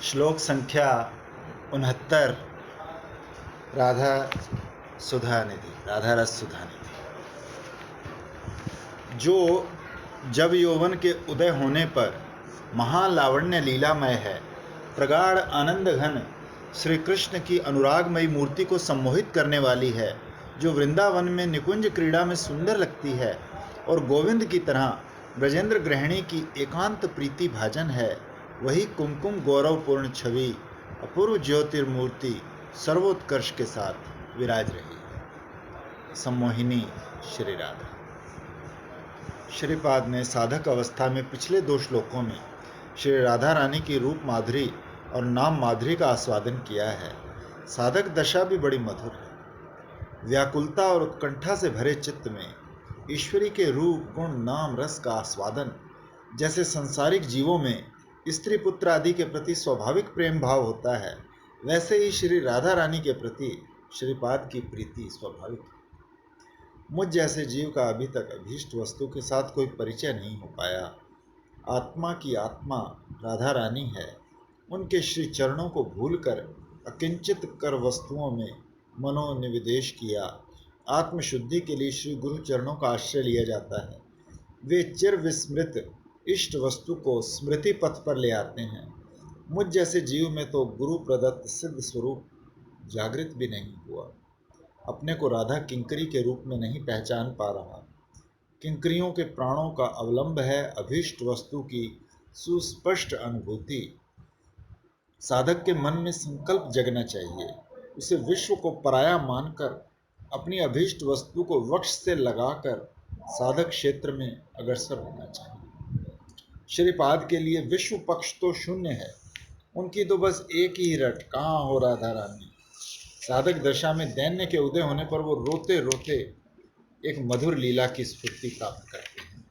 श्लोक संख्या 69। राधा सुधा निधि, राधा रस सुधा निधि। जो जब यौवन के उदय होने पर महालावण्य लीलामय है, प्रगाढ़ आनंद घन श्री कृष्ण की अनुरागमयी मूर्ति को सम्मोहित करने वाली है, जो वृंदावन में निकुंज क्रीड़ा में सुंदर लगती है और गोविंद की तरह ब्रजेंद्र गृहिणी की एकांत प्रीति भाजन है, वही कुमकुम गौरवपूर्ण छवि अपूर्व ज्योतिर्मूर्ति सर्वोत्कर्ष के साथ विराज रही है। सम्मोहिनी श्री राधा। श्रीपाद ने साधक अवस्था में पिछले 2 श्लोकों में श्री राधा रानी की रूप माधुरी और नाम माधुरी का आस्वादन किया है। साधक दशा भी बड़ी मधुर है। व्याकुलता और उत्कंठा से भरे चित्त में ईश्वरी के रूप गुण नाम रस का आस्वादन, जैसे संसारिक जीवों में स्त्री पुत्र आदि के प्रति स्वाभाविक प्रेम भाव होता है, वैसे ही श्री राधा रानी के प्रति श्रीपाद की प्रीति स्वाभाविक है। मुझ जैसे जीव का अभी तक अभीष्ट वस्तु के साथ कोई परिचय नहीं हो पाया। आत्मा की आत्मा राधा रानी है। उनके श्री चरणों को भूलकर अकिंचित कर वस्तुओं में मनोनिवेश किया। आत्मशुद्धि के लिए श्री गुरु चरणों का आश्रय लिया जाता है। वे चिर विस्मृत इष्ट वस्तु को स्मृति पथ पर ले आते हैं। मुझ जैसे जीव में तो गुरु प्रदत्त सिद्ध स्वरूप जागृत भी नहीं हुआ। अपने को राधा किंकरी के रूप में नहीं पहचान पा रहा। किंकरियों के प्राणों का अवलंब है अभीष्ट वस्तु की सुस्पष्ट अनुभूति। साधक के मन में संकल्प जगना चाहिए। उसे विश्व को पराया मानकर अपनी अभीष्ट वस्तु को वक्ष से लगाकर साधक क्षेत्र में अग्रसर होना चाहिए। श्रीपाद के लिए विश्व पक्ष तो शून्य है। उनकी तो बस एक ही रट, कहाँ हो राधा रानी। साधक दशा में दैन्य के उदय होने पर वो रोते रोते एक मधुर लीला की स्फूर्ति प्राप्त करते हैं।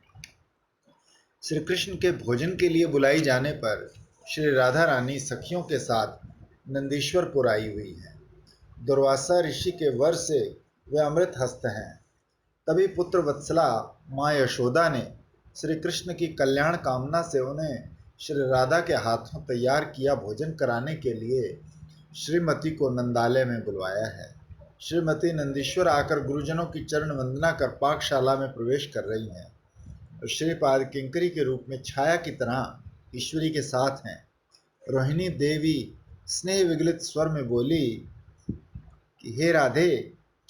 श्री कृष्ण के भोजन के लिए बुलाई जाने पर श्री राधा रानी सखियों के साथ नंदीश्वरपुर आई हुई है। दुर्वासा ऋषि के वर से वे अमृत हस्त हैं। तभी पुत्र वत्सला माँ यशोदा ने श्री कृष्ण की कल्याण कामना से उन्हें श्री राधा के हाथों तैयार किया भोजन कराने के लिए श्रीमती को नंदालय में बुलवाया है। श्रीमती नंदीश्वर आकर गुरुजनों की चरण वंदना कर पाकशाला में प्रवेश कर रही हैं और श्रीपाद किंकरी के रूप में छाया की तरह ईश्वरी के साथ हैं। रोहिणी देवी स्नेह विगलित स्वर में बोली कि हे राधे,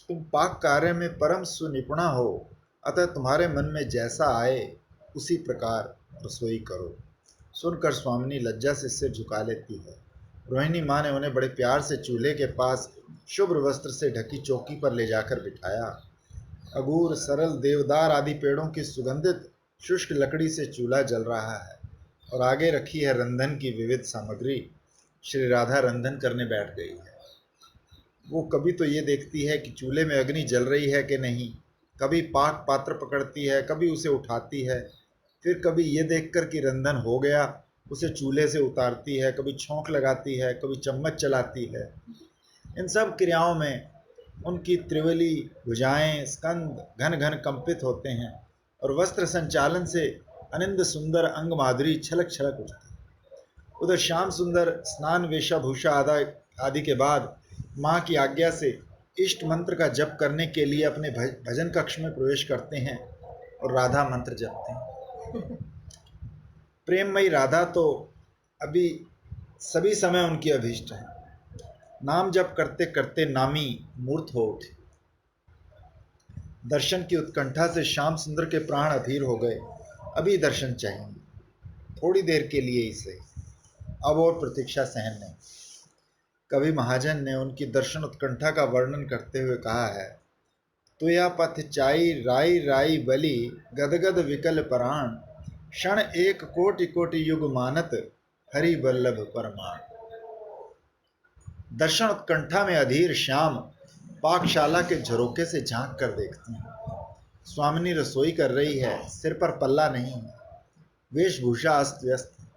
तुम पाक कार्य में परम सुनिपुणा हो, अतः तुम्हारे मन में जैसा आए उसी प्रकार रसोई करो। सुनकर स्वामिनी लज्जा से सिर झुका लेती है। रोहिणी माँ ने उन्हें बड़े प्यार से चूल्हे के पास शुभ्र वस्त्र से ढकी चौकी पर ले जाकर बिठाया। अगूर, सरल, देवदार आदि पेड़ों की सुगंधित शुष्क लकड़ी से चूल्हा जल रहा है और आगे रखी है रंधन की विविध सामग्री। श्री राधा रंधन करने बैठ गई है। वो कभी तो ये देखती है कि चूल्हे में अग्नि जल रही है कि नहीं, कभी पाक पात्र पकड़ती है, कभी उसे उठाती है, फिर कभी ये देखकर कि रंधन हो गया उसे चूल्हे से उतारती है, कभी छौंक लगाती है, कभी चम्मच चलाती है। इन सब क्रियाओं में उनकी त्रिवली भुजाएं स्कंद घन घन कंपित होते हैं और वस्त्र संचालन से अनिंद सुंदर अंग माधुरी छलक छलक उठती है। उधर श्याम सुंदर स्नान वेशभूषा आदि के बाद माँ की आज्ञा से इष्ट मंत्र का जप करने के लिए अपने भजन कक्ष में प्रवेश करते हैं और राधा मंत्र जपते हैं। प्रेममयी राधा तो अभी सभी समय उनकी अभीष्ट है। नाम जप करते करते नामी मूर्त हो उठी। दर्शन की उत्कंठा से श्याम सुंदर के प्राण अधीर हो गए। अभी दर्शन चाहिए, थोड़ी देर के लिए ही सही, अब और प्रतीक्षा सहन नहीं। कवि महाजन ने उनकी दर्शन उत्कंठा का वर्णन करते हुए कहा है, तो या पथ चाई राई राई बलि गदगद विकल प्राण, क्षण एक कोटि कोटि युग मानत हरि बल्लभ परमाण। दर्शन उत्कंठा में अधीर श्याम पाकशाला के झरोके से झांक कर देखते हैं। स्वामिनी रसोई कर रही है, सिर पर पल्ला नहीं है, वेशभूषा अस्त व्यस्त है।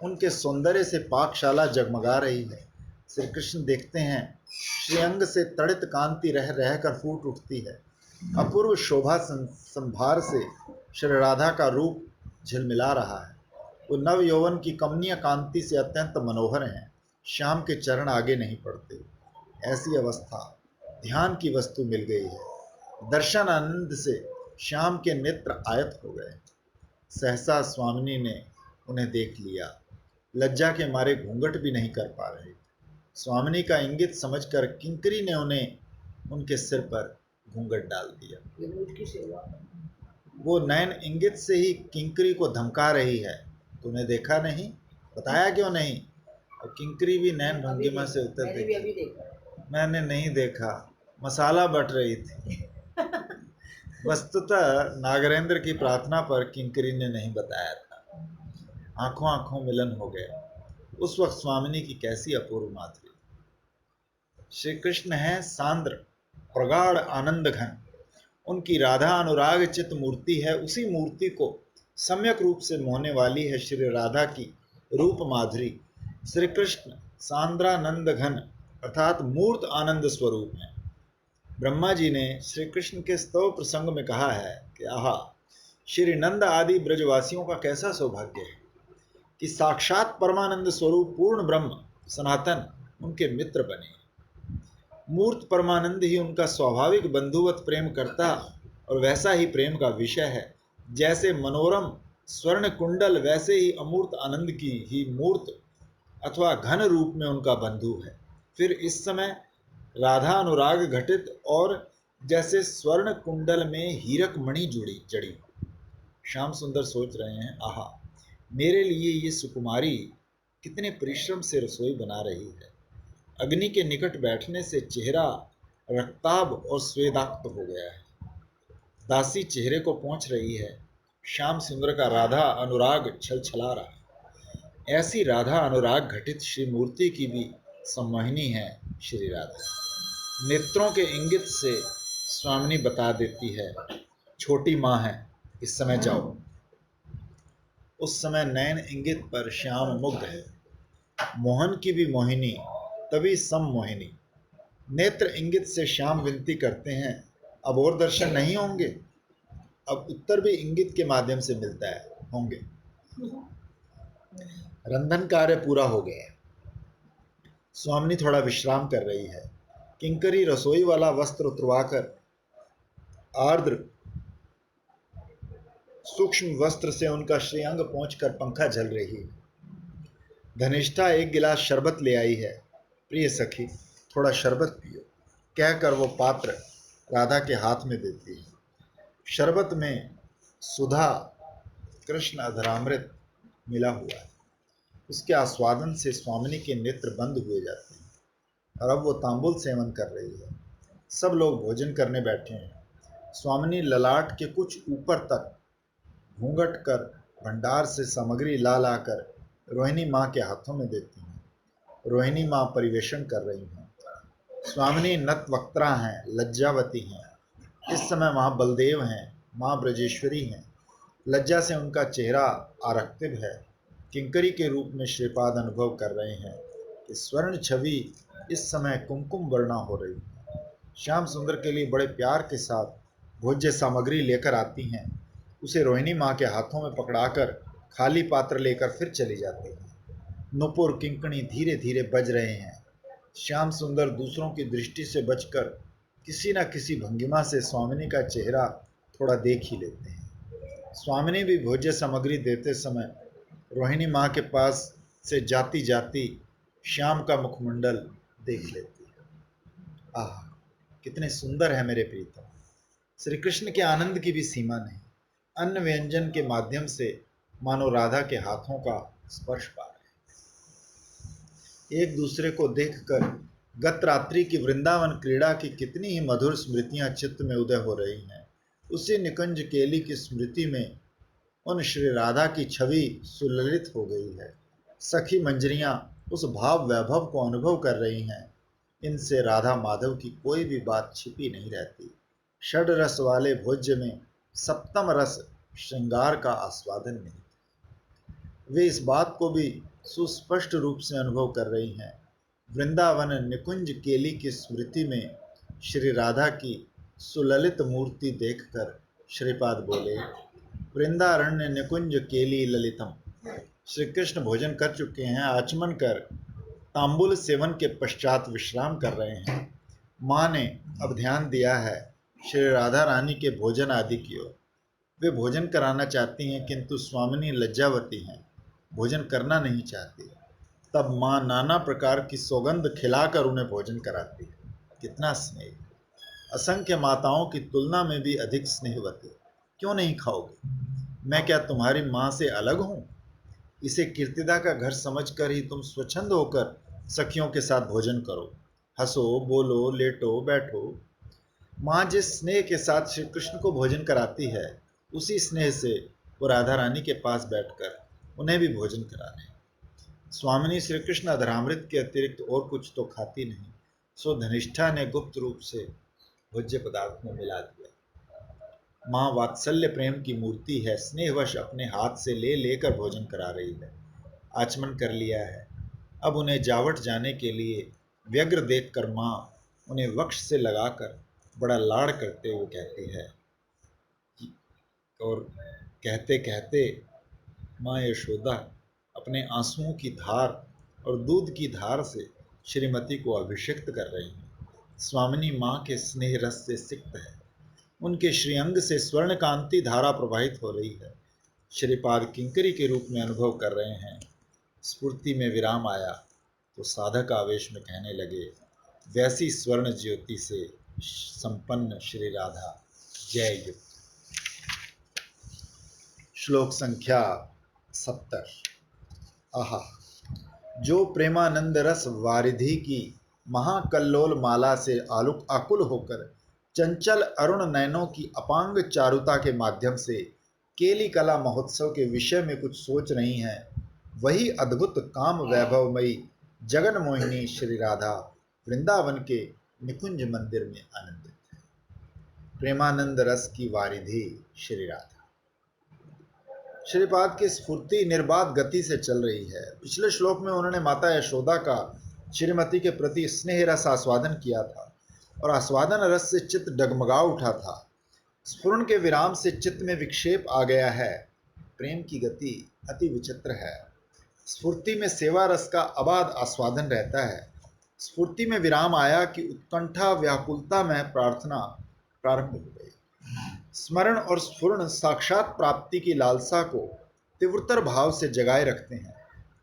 उनके सौंदर्य से पाकशाला जगमगा रही है। श्री कृष्ण देखते हैं, श्रीअंग से तड़ित कांति रह रहकर फूट उठती है। अपूर्व शोभा संभार से श्री राधा का रूप झिलमिला रहा है। वो नव यौवन की कमनीय कांति से अत्यंत मनोहर हैं। श्याम के चरण आगे नहीं पड़ते। ऐसी अवस्था ध्यान की वस्तु मिल गई है। दर्शन आनंद से श्याम के नेत्र आयत हो गए। सहसा स्वामिनी ने उन्हें देख लिया। लज्जा के मारे घूंघट भी नहीं कर पा रहे। स्वामिनी का इंगित समझकर किंकरी ने उन्हें उनके सिर पर घूंघट डाल दिया। वो नैन इंगित से ही किंकरी को धमका रही है। तूने देखा नहीं, बताया क्यों नहीं? और किंकरी भी नैन भंगिमा से उत्तर देती, मैंने नहीं देखा, मसाला बट रही थी। वस्तुतः नागरेंद्र की प्रार्थना पर किंकरी ने नहीं बताया था। आंखों आंखों मिलन हो गया। उस वक्त स्वामिनी की कैसी अपूर्व माधुरी। श्री कृष्ण है सांद्र प्रगाढ़ आनंद घन। उनकी राधा अनुराग चित मूर्ति है। उसी मूर्ति को सम्यक रूप से मोहने वाली है श्री राधा की रूप माधुरी। श्री कृष्ण सांद्रानंद घन अर्थात मूर्त आनंद स्वरूप है। ब्रह्मा जी ने श्री कृष्ण के स्तव प्रसंग में कहा है कि आहा, श्री नंद आदि ब्रजवासियों का कैसा सौभाग्य है कि साक्षात परमानंद स्वरूप पूर्ण ब्रह्म सनातन उनके मित्र बने। मूर्त परमानंद ही उनका स्वाभाविक बंधुवत प्रेम करता और वैसा ही प्रेम का विषय है। जैसे मनोरम स्वर्ण कुंडल वैसे ही अमूर्त आनंद की ही मूर्त अथवा घन रूप में उनका बंधु है। फिर इस समय राधा अनुराग घटित और जैसे स्वर्ण कुंडल में हीरक मणि जुड़ी जड़ी। श्याम सुंदर सोच रहे हैं, आहा, मेरे लिए ये सुकुमारी कितने परिश्रम से रसोई बना रही है। अग्नि के निकट बैठने से चेहरा रक्ताभ और स्वेदाक्त हो गया है। दासी चेहरे को पोंछ रही है। श्याम सुंदर का राधा अनुराग छल छला रहा है। ऐसी राधा अनुराग घटित श्री मूर्ति की भी सम्मोहिनी है श्री राधा। नेत्रों के इंगित से स्वामिनी बता देती है, छोटी माँ है, इस समय जाओ। उस समय नैन इंगित पर श्याम मुग्ध है। मोहन की भी मोहिनी तभी सम्मोहिनी। नेत्र इंगित से श्याम विनती करते हैं, अब और दर्शन नहीं होंगे? अब उत्तर भी इंगित के माध्यम से मिलता है, होंगे। रंधन कार्य पूरा हो गया। स्वामिनी थोड़ा विश्राम कर रही है। किंकरी रसोई वाला वस्त्र उतरवाकर आर्द्र सूक्ष्म वस्त्र से उनका श्रीअंग पहुंचकर पंखा झल रही है। धनिष्ठा एक गिलास शरबत ले आई है। प्रिय सखी, थोड़ा शरबत पियो, कहकर वो पात्र राधा के हाथ में देती है। शरबत में सुधा कृष्ण अधरामृत मिला हुआ है। उसके आस्वादन से स्वामिनी के नेत्र बंद हुए जाते हैं और अब वो तांबुल सेवन कर रही है। सब लोग भोजन करने बैठे हैं। स्वामिनी ललाट के कुछ ऊपर तक घूंघट कर भंडार से सामग्री ला लाकर रोहिणी माँ के हाथों में देती हैं। रोहिणी माँ परिवेशन कर रही हैं। स्वामिनी नतवक्त्रा हैं, लज्जावती हैं। इस समय वहाँ बलदेव हैं, माँ ब्रजेश्वरी हैं। लज्जा से उनका चेहरा आरक्तिव है। किंकरी के रूप में श्रीपाद अनुभव कर रहे हैं कि स्वर्ण छवि इस समय कुमकुम वर्णा हो रही है। श्याम सुंदर के लिए बड़े प्यार के साथ भोज्य सामग्री लेकर आती हैं। उसे रोहिणी माँ के हाथों में पकड़ाकर खाली पात्र लेकर फिर चली जाती हैं। नुपुर किंकणी धीरे धीरे बज रहे हैं। श्याम सुंदर दूसरों की दृष्टि से बचकर किसी न किसी भंगिमा से स्वामिनी का चेहरा थोड़ा देख ही लेते हैं। स्वामिनी भी भोज्य सामग्री देते समय रोहिणी माँ के पास से जाती जाती श्याम का मुखमंडल देख लेती है। आह, कितने सुंदर है मेरे प्रीतम। श्री कृष्ण के आनंद की भी सीमा नहीं। अन्न व्यंजन के माध्यम से मानो राधा के हाथों का स्पर्श पा रहे। एक दूसरे को देखकर गत रात्रि की वृंदावन क्रीड़ा की कितनी ही मधुर स्मृतियां चित्त में उदय हो रही हैं। उसी निकुंज केली की स्मृति में उन श्री राधा की छवि सुललित हो गई है। सखी मंजरियां उस भाव वैभव को अनुभव कर रही हैं। इनसे राधा माधव की कोई भी बात छिपी नहीं रहती। षड रस वाले भोज्य में सप्तम रस श्रृंगार का आस्वादन नहीं। वे इस बात को भी सुस्पष्ट रूप से अनुभव कर रही हैं। वृंदावन निकुंज केली की स्मृति में श्री राधा की सुललित मूर्ति देखकर श्रीपाद बोले, वृंदारण्य निकुंज केली ललितम। श्री कृष्ण भोजन कर चुके हैं, आचमन कर तांबुल सेवन के पश्चात विश्राम कर रहे हैं। माँ ने अब ध्यान दिया है श्री राधा रानी के भोजन आदि की ओर। वे भोजन कराना चाहती हैं, किंतु स्वामिनी लज्जावती हैं, भोजन करना नहीं चाहती। तब माँ नाना प्रकार की सौगंध खिलाकर उन्हें भोजन कराती है। कितना स्नेह! असंख्य माताओं की तुलना में भी अधिक स्नेहवती। क्यों नहीं खाओगे? मैं क्या तुम्हारी माँ से अलग हूँ? इसे कीर्तिदा का घर समझकर ही तुम स्वच्छंद होकर सखियों के साथ भोजन करो, हंसो, बोलो, लेटो, बैठो। माँ जिस स्नेह के साथ श्री कृष्ण को भोजन कराती है, उसी स्नेह से वो राधा रानी के पास बैठकर उन्हें भी भोजन करा रहे हैं। स्वामिनी श्री कृष्ण अधरामृत के अतिरिक्त और कुछ तो खाती नहीं, सो धनिष्ठा ने गुप्त रूप से भोज्य पदार्थ में मिला दिया। माँ वात्सल्य प्रेम की मूर्ति है, स्नेहवश अपने हाथ से ले लेकर भोजन करा रही है। आचमन कर लिया है। अब उन्हें जावट जाने के लिए व्यग्र देखकर माँ उन्हें वक्ष से लगाकर बड़ा लाड़ करते हुए कहती है, और कहते कहते माँ यशोदा अपने आंसुओं की धार और दूध की धार से श्रीमती को अभिषिक्त कर रही हैं। स्वामिनी माँ के स्नेह रस से सिक्त है। उनके श्रीअंग से स्वर्ण कांति धारा प्रवाहित हो रही है। श्रीपाद किंकरी के रूप में अनुभव कर रहे हैं। स्फूर्ति में विराम आया तो साधक आवेश में कहने लगे, वैसी स्वर्ण ज्योति से संपन्न श्री राधा, जय युक्त। श्लोक संख्या 70। आहा, जो प्रेमानंद रस वारिधि की महाकल्लोल माला से आलुक आकुल होकर चंचल अरुण नयनों की अपांग चारुता के माध्यम से केली कला महोत्सव के विषय में कुछ सोच रही हैं, वही अद्भुत काम वैभवमयी जगन मोहिनी श्री राधा वृंदावन के निकुंज मंदिर में आनंदित है। प्रेमानंद रस की वारिधि श्री राधा श्रीपाद की स्फूर्ति निर्बाध गति से चल रही है। पिछले श्लोक में उन्होंने माता यशोदा का श्रीमती के प्रति स्नेह रस आस्वादन किया था और आस्वादन रस से चित्त डगमगा उठा था। स्फुरण के विराम से चित्त में विक्षेप आ गया है। प्रेम की गति अति विचित्र है। स्फूर्ति में सेवा रस का अबाध आस्वादन रहता है। स्फूर्ति में विराम आया कि उत्कंठा व्याकुलता में प्रार्थना प्रारंभ हो गई। स्मरण और स्फुरण साक्षात प्राप्ति की लालसा को तीव्रतर भाव से जगाए रखते हैं।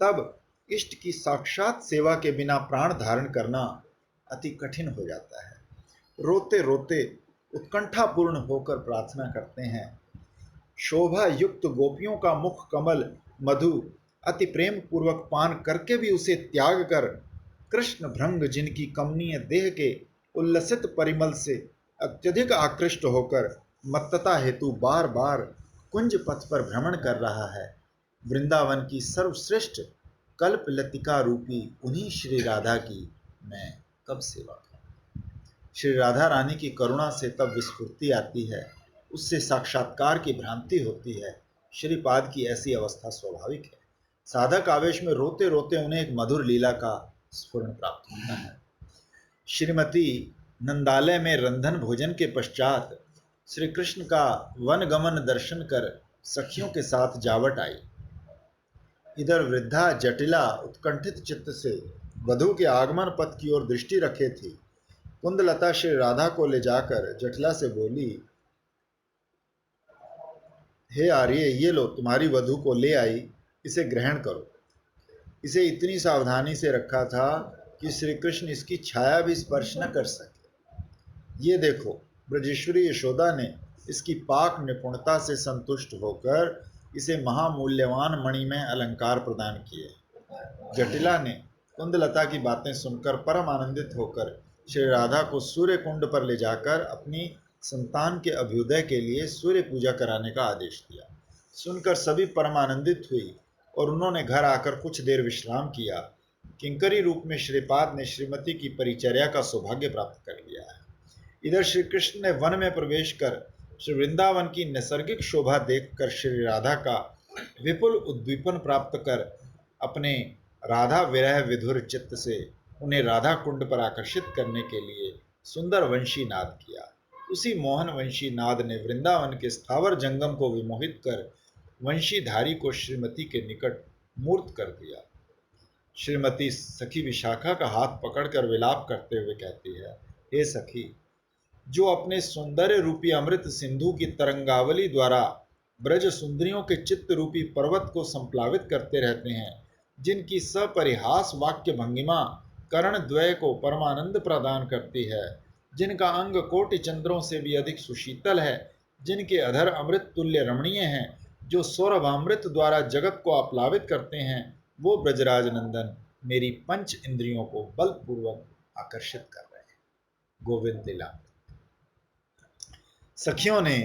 तब इष्ट की साक्षात सेवा के बिना प्राण धारण करना अति कठिन हो जाता है। रोते रोते उत्कंठापूर्ण होकर प्रार्थना करते हैं। शोभा युक्त गोपियों का मुख कमल मधु अति प्रेम पूर्वक पान करके भी उसे त्याग कर कृष्ण भृंग जिनकी कमनीय देह के उल्लसित परिमल से अत्यधिक आकृष्ट होकर मत्तता हेतु बार बार कुंज पथ पर भ्रमण कर रहा है, वृंदावन की सर्वश्रेष्ठ कल्प लतिका रूपी उन्हीं श्री राधा की मैं कब सेवा करूं। श्री राधा रानी की करुणा से तब विस्फूर्ति आती है, उससे साक्षात्कार की भ्रांति होती है। श्रीपाद की ऐसी अवस्था स्वाभाविक है। साधक आवेश में रोते रोते उन्हें एक मधुर लीला का स्फुरण प्राप्त होता है। श्रीमती नंदालय में रंधन भोजन के पश्चात श्री कृष्ण का वनगमन दर्शन कर सखियों के साथ जावट आई। इधर वृद्धा जटिला उत्कंठित चित्त से वधू के आगमन पथ की ओर दृष्टि रखे थी। कुंदलता श्री राधा को ले जाकर जटिला से बोली, हे आर्य, ये लो तुम्हारी वधू को ले आई, इसे ग्रहण करो। इसे इतनी सावधानी से रखा था कि श्री कृष्ण इसकी छाया भी स्पर्श न कर सके। ये देखो, ब्रजेश्वरी यशोदा ने इसकी पाक निपुणता से संतुष्ट होकर इसे महामूल्यवान मणि में अलंकार प्रदान किए। जटिला ने कुंदलता की बातें सुनकर परम आनंदित होकर श्री राधा को सूर्य कुंड पर ले जाकर अपनी संतान के अभ्युदय के लिए सूर्य पूजा कराने का आदेश दिया। सुनकर सभी परम आनंदित हुई और उन्होंने घर आकर कुछ देर विश्राम किया। किंकरी रूप में श्रीपाद ने श्रीमती की परिचर्या का सौभाग्य प्राप्त कर लिया है। इधर श्री कृष्ण ने वन में प्रवेश कर श्री वृंदावन की नैसर्गिक शोभा देखकर श्री राधा का विपुल उद्दीपन प्राप्त कर अपने राधा विरह विधुर चित्त से उन्हें राधा कुंड पर आकर्षित करने के लिए सुंदर वंशी नाद किया। उसी मोहन वंशी नाद ने वृंदावन के स्थावर जंगम को विमोहित कर वंशीधारी को श्रीमती के निकट मूर्त कर दिया। श्रीमती सखी विशाखा का हाथ पकड़कर विलाप करते हुए कहती है, हे सखी, जो अपने सौंदर्य रूपी अमृत सिंधु की तरंगावली द्वारा ब्रज सुंदरियों के चित्त रूपी पर्वत को संप्लावित करते रहते हैं, जिनकी सपरिहास वाक्य भंगिमा करण द्वय को परमानंद प्रदान करती है, जिनका अंग कोटि चंद्रों से भी अधिक सुशीतल है, जिनके अधर अमृत तुल्य रमणीय हैं, जो सौरभामृत द्वारा जगत को आप्लावित करते हैं, वो ब्रजराज नंदन मेरी पंच इंद्रियों को बलपूर्वक आकर्षित कर रहे हैं। गोविंद लीला। सखियों ने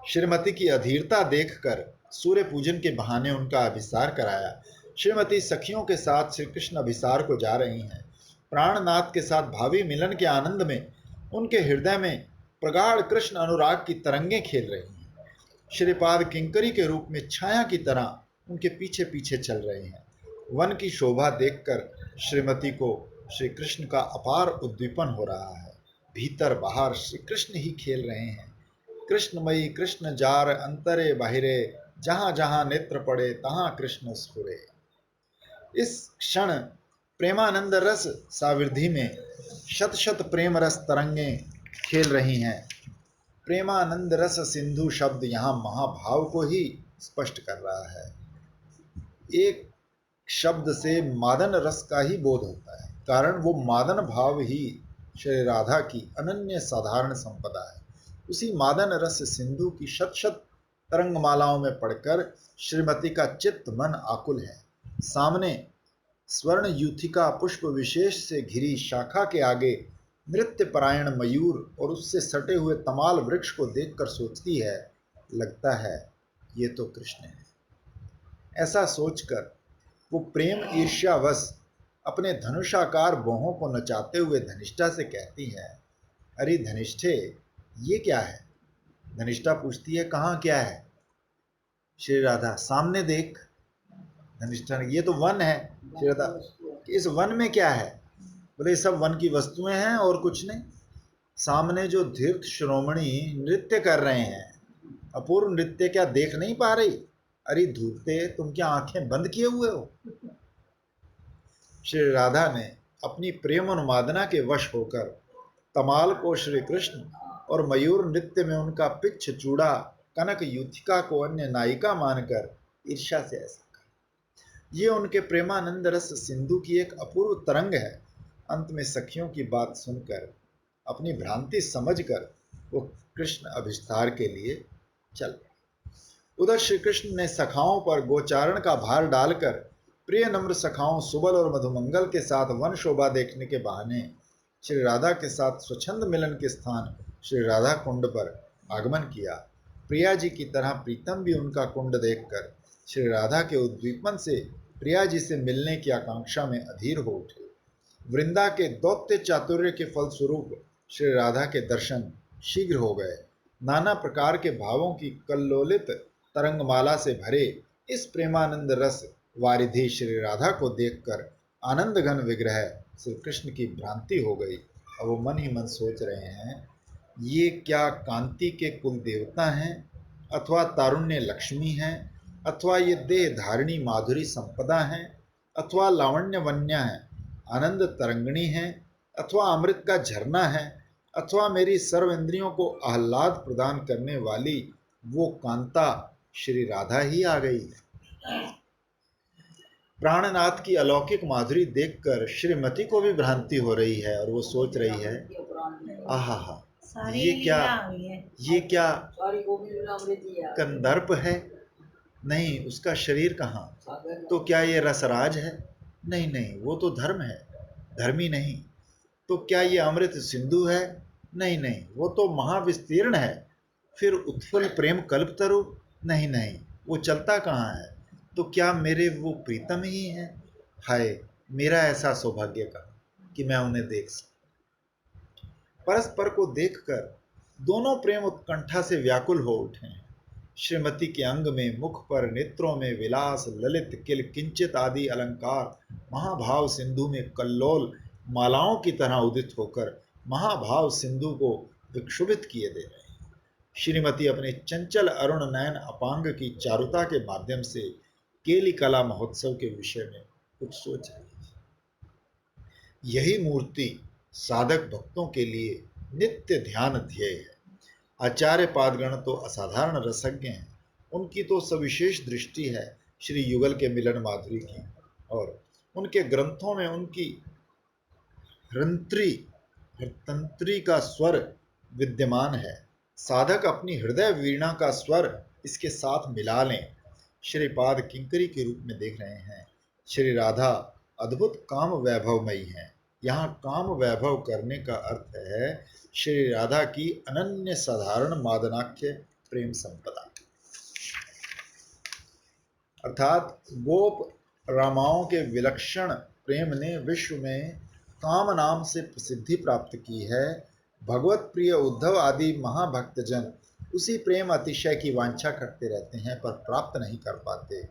श्रीमती की अधीरता देखकर सूर्य पूजन के बहाने उनका अभिसार कराया। श्रीमती सखियों के साथ श्री कृष्ण अभिसार को जा रही हैं। प्राणनाथ के साथ भावी मिलन के आनंद में उनके हृदय में प्रगाढ़ कृष्ण अनुराग की तरंगें खेल रही हैं। श्रीपाद किंकरी के रूप में छाया की तरह उनके पीछे पीछे चल रहे हैं। वन की शोभा देखकर श्रीमती को श्री कृष्ण का अपार उद्दीपन हो रहा है। भीतर बाहर श्री कृष्ण ही खेल रहे हैं। कृष्णमयी कृष्ण जार अंतरे बाहिरे, जहां जहां नेत्र पड़े तहां कृष्ण स्फुरे। इस क्षण प्रेमानंद रस साविधि में शत शत प्रेम रस तरंगे खेल रही हैं। प्रेमानंद रस सिंधु शब्द यहाँ महाभाव को ही स्पष्ट कर रहा है। एक शब्द से मादन रस का ही बोध होता है, कारण वो मादन भाव ही श्री राधा की अनन्य साधारण संपदा है। उसी मादन रस सिंधु की शत शत तरंगमालाओं में पड़कर श्रीमती का चित्त मन आकुल है। सामने स्वर्ण यूथिका पुष्प विशेष से घिरी शाखा के आगे नृत्य परायण मयूर और उससे सटे हुए तमाल वृक्ष को देखकर सोचती है, लगता है ये तो कृष्ण है। ऐसा सोचकर वो प्रेम ईर्ष्यावश अपने धनुषाकार भौहों को नचाते हुए धनिष्ठा से कहती है, अरे धनिष्ठे, ये क्या है? धनिष्ठा पूछती है, कहाँ क्या है? श्री राधा, सामने देख। धनिष्ठा ने, ये तो वन है। श्री राधा, इस वन में क्या है? बोले, सब वन की वस्तुएं हैं और कुछ नहीं। सामने जो धीर्थ श्रोमणी नृत्य कर रहे हैं, अपूर्व नृत्य, क्या देख नहीं पा रही? अरे धूर्ते, तुम क्या आंखें बंद किए हुए हो? श्री राधा ने अपनी प्रेम उन्मादना के वश होकर तमाल को श्री कृष्ण और मयूर नृत्य में उनका पिच्छ चूड़ा कनक यूथिका को अन्य नायिका मानकर ईर्ष्या से ऐसा कहा। ये उनके प्रेमानंद रस सिंधु की एक अपूर्व तरंग है। अंत में सखियों की बात सुनकर, अपनी भ्रांति समझकर वो कृष्ण अभिसार के लिए चल। उधर श्री कृष्ण ने सखाओं पर गोचारण का भार डालकर प्रिय नम्र सखाओं सुबल और मधुमंगल के साथ वन शोभा देखने के बहाने श्री राधा के साथ स्वच्छंद मिलन के स्थान श्री राधा कुंड पर आगमन किया। प्रिया जी की तरह प्रीतम भी उनका कुंड देखकर श्री राधा के उद्दीपन से प्रिया जी से मिलने की आकांक्षा में अधीर हो उठे। वृंदा के दौत्य चातुर्य के फलस्वरूप श्री राधा के दर्शन शीघ्र हो गए। नाना प्रकार के भावों की कल्लोलित तरंगमाला से भरे इस प्रेमानंद रस वारिधि श्री राधा को देखकर आनंद घन विग्रह श्री कृष्ण की भ्रांति हो गई। अब वो मन ही मन सोच रहे हैं, ये क्या कांति के कुल देवता हैं, अथवा तारुण्य लक्ष्मी हैं, अथवा ये देह धारिणी माधुरी संपदा हैं, अथवा लावण्य वन्या है, आनंद तरंगणी है, अथवा अमृत का झरना है, अथवा मेरी सर्व इंद्रियों को आह्लाद प्रदान करने वाली वो कांता श्री राधा ही आ गई है। प्राणनाथ की अलौकिक माधुरी देखकर श्रीमती को भी भ्रांति हो रही है और वो सोच रही है, आहा हा, ये क्या कंदर्प है? नहीं, उसका शरीर कहाँ? तो क्या ये रसराज है? नहीं नहीं, वो तो धर्म है, धर्मी नहीं। तो क्या ये अमृत सिंधु है? नहीं नहीं, वो तो महाविस्तीर्ण है। फिर उत्फुल्ल प्रेम कल्पतरु? नहीं नहीं, वो चलता कहाँ है? तो क्या मेरे वो प्रीतम ही हैं? हाय, मेरा ऐसा सौभाग्य का कि मैं उन्हें देख सकूं। परस्पर को देखकर दोनों प्रेम उत्कंठा से व्याकुल हो उठे हैं। श्रीमती के अंग में, मुख पर, नेत्रों में विलास, ललित, किल किंचित आदि अलंकार महाभाव सिंधु में कल्लोल मालाओं की तरह उदित होकर महाभाव सिंधु को विक्षुभित किए दे रहे हैं। श्रीमती अपने चंचल अरुण नयन अपांग की चारुता के माध्यम से केली कला महोत्सव के विषय में कुछ सोच रही है। यही मूर्ति साधक भक्तों के लिए नित्य ध्यान ध्येय है। आचार्य पादगण तो असाधारण रसज्ञ हैं, उनकी तो सविशेष दृष्टि है श्री युगल के मिलन माधुरी की, और उनके ग्रंथों में उनकी हरतंत्री का स्वर विद्यमान है। साधक अपनी हृदय वीणा का स्वर इसके साथ मिला लें। श्रीपाद किंकरी के रूप में देख रहे हैं। श्री राधा अद्भुत काम वैभवमयी हैं। यहाँ काम वैभव करने का अर्थ है श्री राधा की अनन्य साधारण मादनाख्य प्रेम संपदा, अर्थात गोप रामाओं के विलक्षण प्रेम ने विश्व में काम नाम से प्रसिद्धि प्राप्त की है। भगवत प्रिय उद्धव आदि महाभक्तजन उसी प्रेम अतिशय की वांछा करते रहते हैं, पर प्राप्त नहीं कर पाते।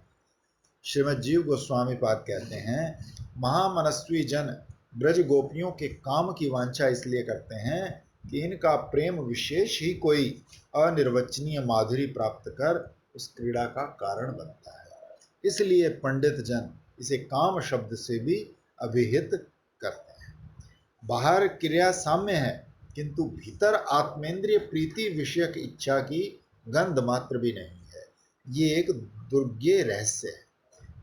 श्रीमद जीव गोस्वामी पाद कहते हैं, महामनस्वी जन ब्रज गोपियों के काम की वांछा इसलिए करते हैं कि इनका प्रेम विशेष ही कोई अनिर्वचनीय माधुरी प्राप्त कर उस क्रीड़ा का कारण बनता है। इसलिए पंडित जन इसे काम शब्द से भी अभिहित करते हैं। बाहर क्रिया साम्य है, किंतु भीतर आत्मेंद्रिय प्रीति विषयक इच्छा की गंध मात्र भी नहीं है। ये एक दुर्ज्ञेय रहस्य है।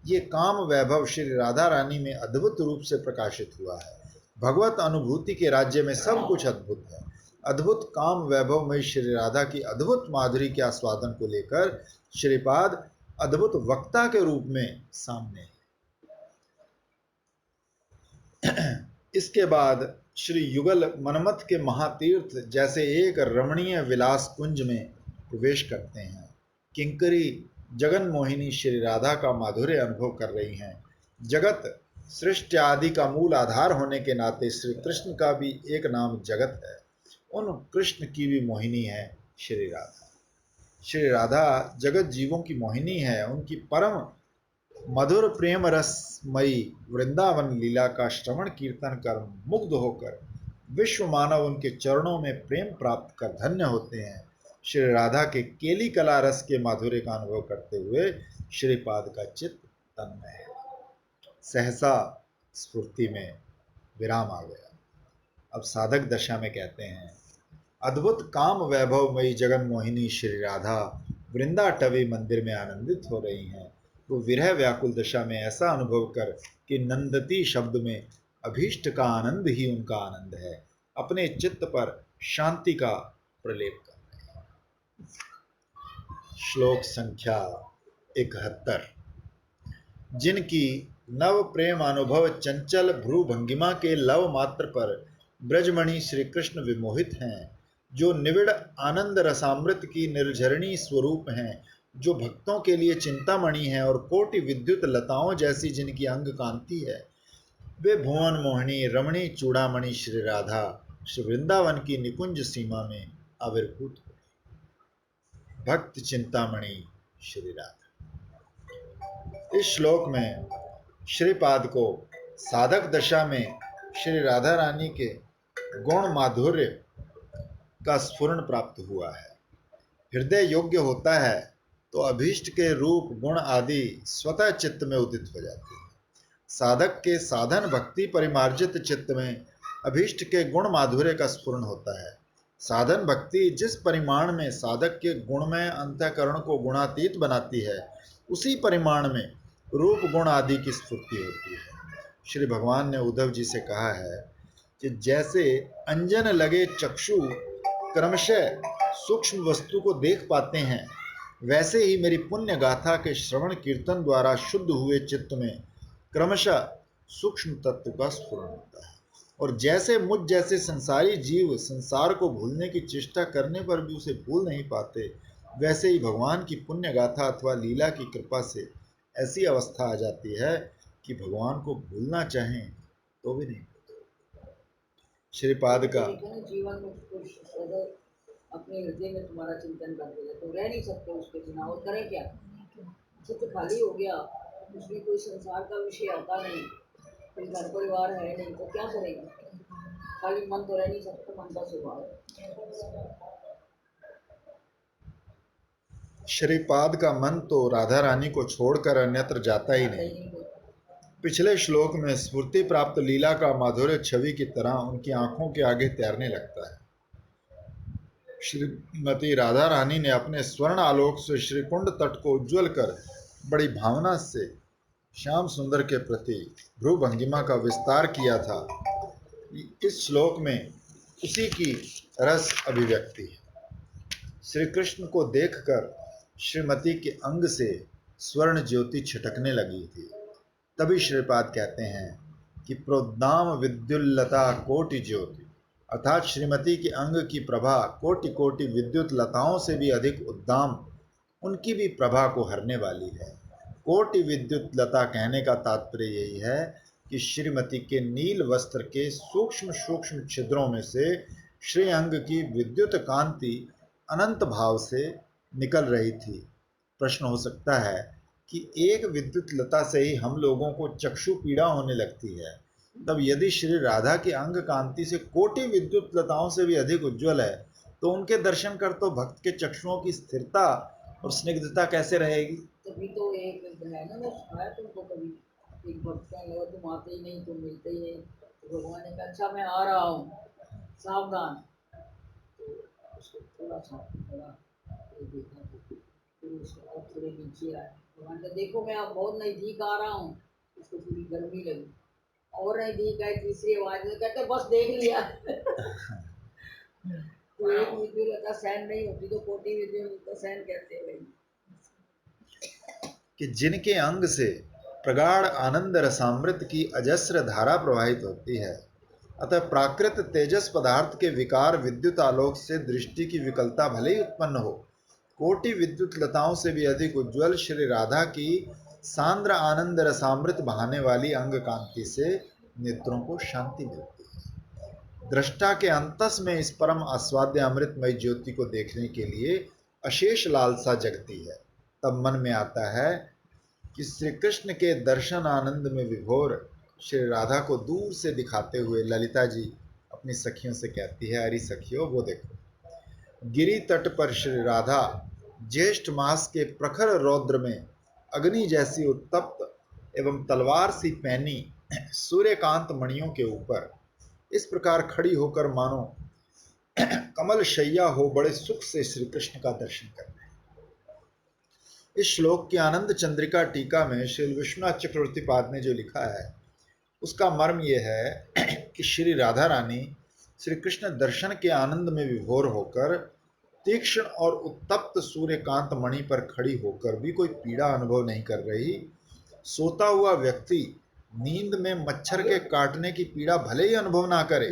ये काम वैभव श्री राधा रानी में अद्भुत रूप से प्रकाशित हुआ है। भगवत अनुभूति के राज्य में सब कुछ अद्भुत है। अद्भुत काम वैभव में श्री राधा की अद्भुत माधुरी के आस्वादन को लेकर श्रीपाद अद्भुत वक्ता के रूप में सामने है। इसके बाद श्री युगल मनमथ के महातीर्थ जैसे एक रमणीय विलास कुंज में प्रवेश करते हैं। किंकरी जगन मोहिनी श्री राधा का माधुर्य अनुभव कर रही हैं। जगत सृष्टि आदि का मूल आधार होने के नाते श्री कृष्ण का भी एक नाम जगत है। उन कृष्ण की भी मोहिनी है श्री राधा। श्री राधा जगत जीवों की मोहिनी है। उनकी परम मधुर प्रेम रसमयी वृंदावन लीला का श्रवण कीर्तन कर मुग्ध होकर विश्व मानव उनके चरणों में प्रेम प्राप्त कर धन्य होते हैं। श्री राधा के केली कला रस के माधुर्य का अनुभव करते हुए श्रीपाद का चित्त तन्मय है। सहसा स्फूर्ति में विराम आ गया। अब साधक दशा में कहते हैं, अद्भुत काम वैभवमयी जगन मोहिनी श्री राधा वृंदाटवी मंदिर में आनंदित हो रही हैं। वो विरह व्याकुल दशा में ऐसा अनुभव कर कि नंदती शब्द में अभीष्ट का आनंद ही उनका आनंद है, अपने चित्त पर शांति का प्रलेप कर रहे हैं। श्लोक संख्या 71। जिनकी नव प्रेम अनुभव चंचल भ्रू भंगिमा के लव मात्र पर ब्रजमणि श्री कृष्ण विमोहित हैं, जो निविड़ आनंद रसामृत की निर्झरणी स्वरूप हैं, जो भक्तों के लिए चिंतामणि हैं और कोटि विद्युत लताओं जैसी जिनकी अंग कांति है, वे भुवन मोहिनी रमणी चूड़ामणि श्री राधा श्री वृंदावन की निकुंज सीमा में आविर्भूत हो। भक्त चिंतामणि श्री राधा। इस श्लोक में श्रीपाद को साधक दशा में श्री राधा रानी के गुण माधुर्य का स्फुरण प्राप्त हुआ है। हृदय योग्य होता है तो अभीष्ट के रूप गुण आदि स्वतः चित्त में उदित हो जाते हैं। साधक के साधन भक्ति परिमार्जित चित्त में अभीष्ट के गुण माधुर्य का स्फुरण होता है। साधन भक्ति जिस परिमाण में साधक के गुणमय अंतःकरण को गुणातीत बनाती है, उसी परिमाण में रूप गुण आदि की स्फूर्ति होती है। श्री भगवान ने उद्धव जी से कहा है कि जैसे अंजन लगे चक्षु क्रमशः सूक्ष्म वस्तु को देख पाते हैं, वैसे ही मेरी पुण्य गाथा के श्रवण कीर्तन द्वारा शुद्ध हुए चित्त में क्रमशः सूक्ष्म तत्व का स्फुरण होता है। और जैसे मुझ जैसे संसारी जीव संसार को भूलने की चेष्टा करने पर भी उसे भूल नहीं पाते, वैसे ही भगवान की पुण्य गाथा अथवा लीला की कृपा से ऐसी अवस्था आ जाती है कि भगवान को भूलना चाहें तो भी नहीं। श्रीपाद का जीवन में अपने हृदय में तुम्हारा चिंतन करते हैं तो रह नहीं सकते उसके बिना, और करें क्या? चित्त खाली हो गया, उसमें कोई संसार का विषय आता नहीं, कोई घर परिवार है नहीं, तो क्या करेंगे? खाली मन तो रह नहीं सकता, मन का स्वभाव है। श्रीपाद का मन तो राधा रानी को छोड़कर अन्यत्र जाता ही जाता नहीं। ही नहीं। पिछले श्लोक में स्फूर्ति प्राप्त लीला का माधुर्य छवि की तरह उनकी आंखों के आगे तैरने लगता है। श्रीमती राधा रानी ने अपने स्वर्ण आलोक से श्रीकुंड तट को उज्ज्वल कर बड़ी भावना से श्याम सुंदर के प्रति भ्रू भंगिमा का विस्तार किया था। इस श्लोक में उसी की रस अभिव्यक्ति है। श्री कृष्ण को देखकर श्रीमती के अंग से स्वर्ण ज्योति छिटकने लगी थी। तभी श्रीपाद कहते हैं कि प्रोद्दाम विद्युल्लता कोटि ज्योति, अर्थात श्रीमती के अंग की प्रभा कोटि कोटि विद्युत लताओं से भी अधिक उद्दाम, उनकी भी प्रभा को हरने वाली है। कोटि विद्युत लता कहने का तात्पर्य यही है कि श्रीमती के नील वस्त्र के सूक्ष्म सूक्ष्म छिद्रों में से श्री अंग की विद्युत कांति अनंत भाव से निकल रही थी। प्रश्न हो सकता है कि एक विद्युत लता से ही हम लोगों को चक्षु पीड़ा होने लगती है, तब यदि श्री राधा की अंग कांति से कोटि विद्युत लताओं से भी अधिक उज्जवल है, तो उनके दर्शन कर तो भक्त के चक्षुओं की स्थिरता और स्निग्धता कैसे रहेगी? तभी तो एक है ना, मैं सुनाया तुमको कभी, एक भक्त कहने लगा तुम आते ही नहीं, तुम मिलते ही नहीं, तो भगवान ने कहा अच्छा मैं आ रहा हूँ, सावधान। तो उसको थोड़ा सा थोड़ा देखा, तो फिर उसके बाद थोड़े नीचे आए। भगवान ने देखो मैं अब बहुत नजदीक आ रहा हूँ, उसको थोड़ी गर्मी लगी और नजदीक आए, तीसरी आवाज में कहते बस देख लिया। तो एक विद्युलता सहन नहीं होती तो कोटि विद्युलता सहन कैसे होगी? कि जिनके अंग से प्रगाढ़ आनंद रसामृत की अजस्र धारा प्रवाहित होती है, अतः प्राकृत तेजस पदार्थ के विकार विद्युत आलोक से दृष्टि की विकलता भले ही उत्पन्न हो, कोटि विद्युत लताओं से भी अधिक उज्ज्वल श्री राधा की सांद्र आनंद रसामृत बहाने वाली अंग कांति से नेत्रों को शांति मिलती है। दृष्टा के अंतस में इस परम आस्वाद्य अमृतमय ज्योति को देखने के लिए अशेष लालसा जगती है। तब मन में आता है कि श्री कृष्ण के दर्शन आनंद में विभोर श्री राधा को दूर से दिखाते हुए ललिता जी अपनी सखियों से कहती है, अरे सखियों वो देखो, गिरी तट पर श्री राधा ज्येष्ठ मास के प्रखर रौद्र में अग्नि जैसी उत्तप्त एवं तलवार सी पैनी सूर्यकांत मणियों के ऊपर इस प्रकार खड़ी होकर मानो कमल शैया हो बड़े सुख से श्री कृष्ण का दर्शन कर रहे हैं। इस श्लोक की आनंद चंद्रिका टीका में श्री विश्वनाथ चक्रवर्ती पाद ने जो लिखा है उसका मर्म यह है कि श्री राधा रानी श्री कृष्ण दर्शन के आनंद में विभोर होकर तीक्ष्ण और उत्तप्त सूर्यकांत मणि पर खड़ी होकर भी कोई पीड़ा अनुभव नहीं कर रही। सोता हुआ व्यक्ति नींद में मच्छर के काटने की पीड़ा भले ही अनुभव ना करे,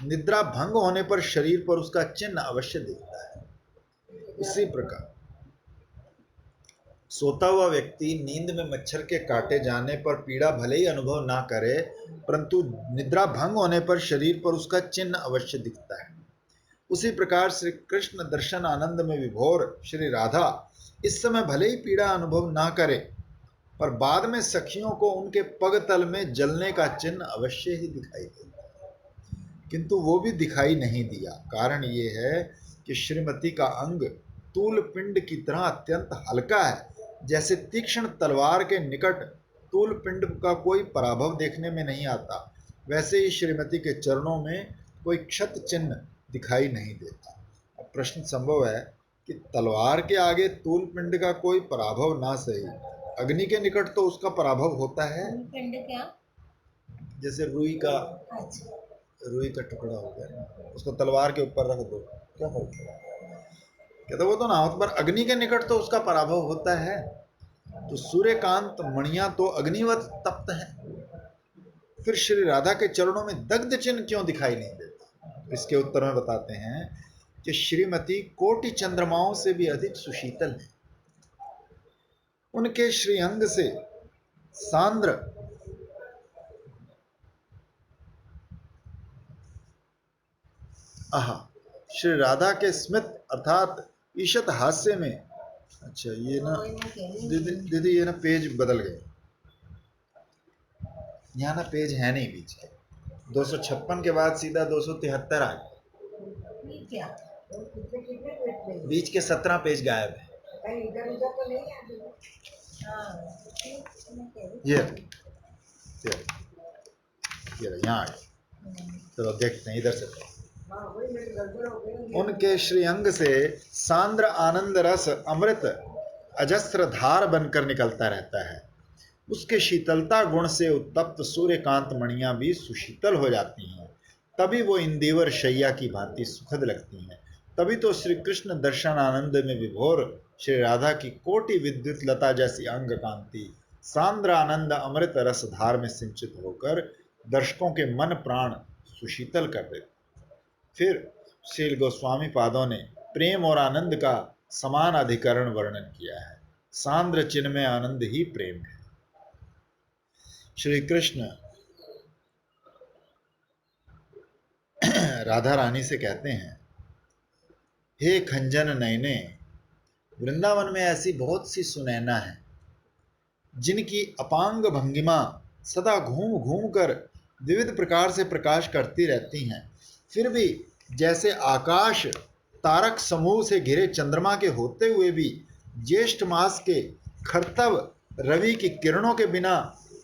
निद्रा भंग होने पर शरीर पर उसका चिन्ह अवश्य दिखता है। इसी प्रकार सोता हुआ व्यक्ति नींद में मच्छर के काटे जाने पर पीड़ा भले ही अनुभव ना करे, परंतु निद्रा भंग होने पर शरीर पर उसका चिन्ह अवश्य दिखता है। उसी प्रकार श्री कृष्ण दर्शन आनंद में विभोर श्री राधा इस समय भले ही पीड़ा अनुभव ना करे, पर बाद में सखियों को उनके पग तल में जलने का चिन्ह अवश्य ही दिखाई देता है। किंतु वो भी दिखाई नहीं दिया। कारण ये है कि श्रीमती का अंग तूल पिंड की तरह अत्यंत हल्का है। जैसे तीक्ष्ण तलवार के निकट तूल पिंड का कोई पराभव देखने में नहीं आता, वैसे ही श्रीमती के चरणों में कोई क्षत चिन्ह दिखाई नहीं देता। अब प्रश्न संभव है कि तलवार के आगे तूल पिंड का कोई पराभव ना सही, अग्नि के निकट तो उसका पराभव होता है। पिंड क्या? जैसे रुई का टुकड़ा हो गया, उसको तलवार के ऊपर रख दो, क्या फर्क पड़ा? कहते वो तो ना हो, पर अग्नि के निकट तो उसका पराभव होता है। तो सूर्यकांत मणियां तो अग्निवत तप्त है, फिर श्री राधा के चरणों में दग्ध चिन्ह क्यों दिखाई नहीं देता? इसके उत्तर में बताते हैं कि श्रीमती कोटि चंद्रमाओं से भी अधिक सुशीतल है। उनके श्रीअंग से सांद्र श्री राधा के स्मित अर्थात ईशत हास्य में, अच्छा ये ना दीदी ये ना पेज बदल गए, यहाँ ना पेज है नहीं बीच के, 256 के बाद सीधा 273 आ गया, बीच के 17 पेज गायब है। कहीं इधर उधर तो नहीं है। ये यहाँ आ गए। चलो देखते हैं इधर से। उनके श्रीअंग से सांद्र आनंद रस अमृत अजस्र धार बनकर निकलता रहता है। उसके शीतलता गुण से उत्तप्त सूर्यकांत मणियां भी सुशीतल हो जाती हैं। तभी वो इंदिवर शैया की भांति सुखद लगती हैं। तभी तो श्री कृष्ण दर्शन आनंद में विभोर श्री राधा की कोटि विद्युत लता जैसी अंग कांति सांद्र आनंद अमृत रस धार में सिंचित होकर दर्शकों के मन प्राण सुशीतल कर देती। फिर श्रील गोस्वामी पादों ने प्रेम और आनंद का समान अधिकरण वर्णन किया है। सांद्र चिन्मय आनंद ही प्रेम है। श्री कृष्ण राधा रानी से कहते हैं, हे खंजन नयने, वृंदावन में ऐसी बहुत सी सुनैना हैं जिनकी अपांग भंगिमा सदा घूम घूम कर विविध प्रकार से प्रकाश करती रहती हैं। फिर भी जैसे आकाश तारक समूह से घिरे चंद्रमा के होते हुए भी ज्येष्ठ मास के खर्तव रवि की किरणों के बिना